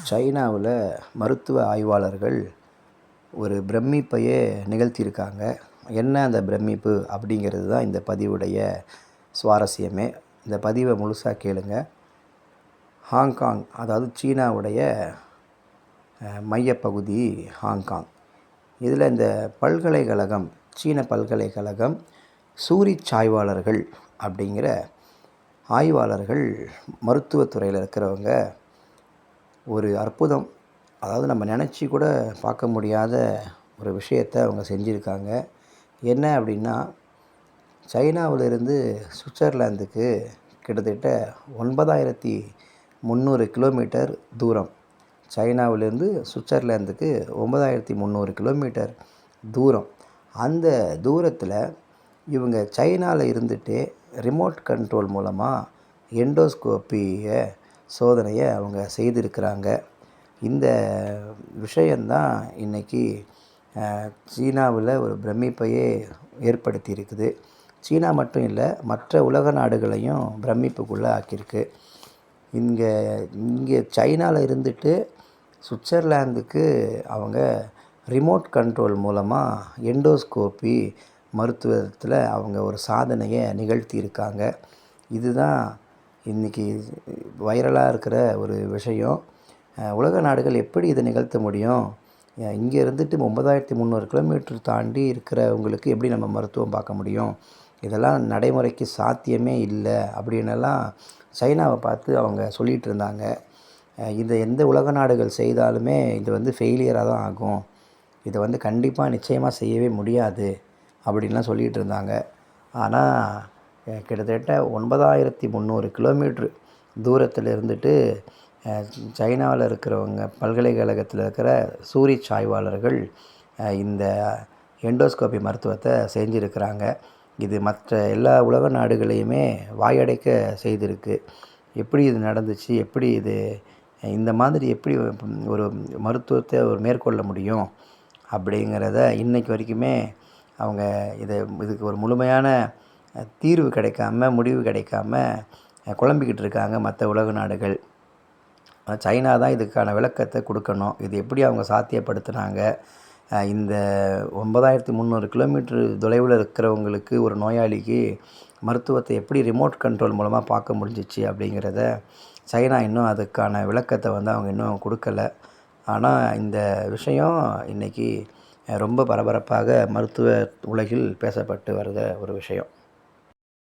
சைனாவில் மருத்துவ ஆய்வாளர்கள் ஒரு பிரமிப்பையே நிகழ்த்தியிருக்காங்க. என்ன அந்த பிரமிப்பு அப்படிங்கிறது தான் இந்த பதிவுடைய சுவாரஸ்யமே. இந்த பதிவை முழுசாக கேளுங்க. ஹாங்காங், அதாவது சீனாவுடைய மையப்பகுதி ஹாங்காங். இதில் இந்த பல்கலைக்கழகம், சீன பல்கலைக்கழகம் சூரிச் ஆய்வாளர்கள் அப்படிங்கிற ஆய்வாளர்கள், மருத்துவத்துறையில் இருக்கிறவங்க ஒரு அற்புதம், அதாவது நம்ம நினச்சி கூட பார்க்க முடியாத ஒரு விஷயத்தை அவங்க செஞ்சுருக்காங்க. என்ன அப்படின்னா, சைனாவிலிருந்து சுவிட்சர்லாந்துக்கு கிட்டத்தட்ட 9300 கிலோமீட்டர் தூரம். சைனாவிலேருந்து சுவிட்சர்லாந்துக்கு 9300 கிலோமீட்டர் தூரம். அந்த தூரத்தில் இவங்க சைனாவில் இருந்துகிட்டே ரிமோட் கண்ட்ரோல் மூலமாக எண்டோஸ்கோப்பியை சோதனையை அவங்க செய்திருக்கிறாங்க. இந்த விஷயந்தான் இன்றைக்கி சீனாவில் ஒரு பிரமிப்பையே ஏற்படுத்தி இருக்குது. சீனா மட்டும் இல்லை, மற்ற உலக நாடுகளையும் பிரமிப்புக்குள்ளே ஆக்கியிருக்கு. இங்கே சைனாவில் இருந்துட்டு சுவிட்சர்லாந்துக்கு அவங்க ரிமோட் கண்ட்ரோல் மூலமாக எண்டோஸ்கோப்பி மருத்துவத்தில் அவங்க ஒரு சாதனையை நிகழ்த்தியிருக்காங்க. இதுதான் இன்றைக்கி வைரலாக இருக்கிற ஒரு விஷயம். உலக நாடுகள் எப்படி இதை நிகழ்த்த முடியும்? இங்கே இருந்துட்டு 9300 கிலோமீட்டர் தாண்டி இருக்கிறவங்களுக்கு எப்படி நம்ம மருத்துவம் பார்க்க முடியும்? இதெல்லாம் நடைமுறைக்கு சாத்தியமே இல்லை அப்படின்னெல்லாம் சைனாவை பார்த்து அவங்க சொல்லிகிட்டு இருந்தாங்க. இதை எந்த உலக நாடுகள் செய்தாலுமே இது ஃபெயிலியராக தான் ஆகும். இதை கண்டிப்பாக நிச்சயமாக செய்யவே முடியாது அப்படின்லாம் சொல்லிகிட்டு இருந்தாங்க. ஆனால் கிட்டத்தட்ட 9300 கிலோமீட்ரு தூரத்தில் இருந்துட்டு சைனாவில் இருக்கிறவங்க பல்கலைக்கழகத்தில் இருக்கிற சூரிச் ஆய்வாளர்கள் இந்த எண்டோஸ்கோப்பி மருத்துவத்தை செஞ்சுருக்கிறாங்க. இது மற்ற எல்லா உலக நாடுகளையுமே வாயடைக்க செய்திருக்கு. எப்படி இது நடந்துச்சு, எப்படி இது இந்த மாதிரி எப்படி ஒரு மருத்துவத்தை மேற்கொள்ள முடியும் அப்படிங்கிறத இன்றைக்கு வரைக்குமே அவங்க இதுக்கு ஒரு முழுமையான தீர்வு கிடைக்காம, முடிவு கிடைக்காம குழம்பிக்கிட்டு இருக்காங்க மற்ற உலக நாடுகள். சைனா தான் இதுக்கான விளக்கத்தை கொடுக்கணும். இது எப்படி அவங்க சாத்தியப்படுத்தினாங்க? இந்த 9300 கிலோமீட்டர் தொலைவில் இருக்கிறவங்களுக்கு, ஒரு நோயாளிக்கு மருத்துவத்தை எப்படி ரிமோட் கண்ட்ரோல் மூலமாக பார்க்க முடிஞ்சிச்சு அப்படிங்கிறத சைனா இன்னும் அதுக்கான விளக்கத்தை அவங்க இன்னும் கொடுக்கல. ஆனால் இந்த விஷயம் இன்றைக்கி ரொம்ப பரபரப்பாக மருத்துவ உலகில் பேசப்பட்டு வருகிற ஒரு விஷயம்.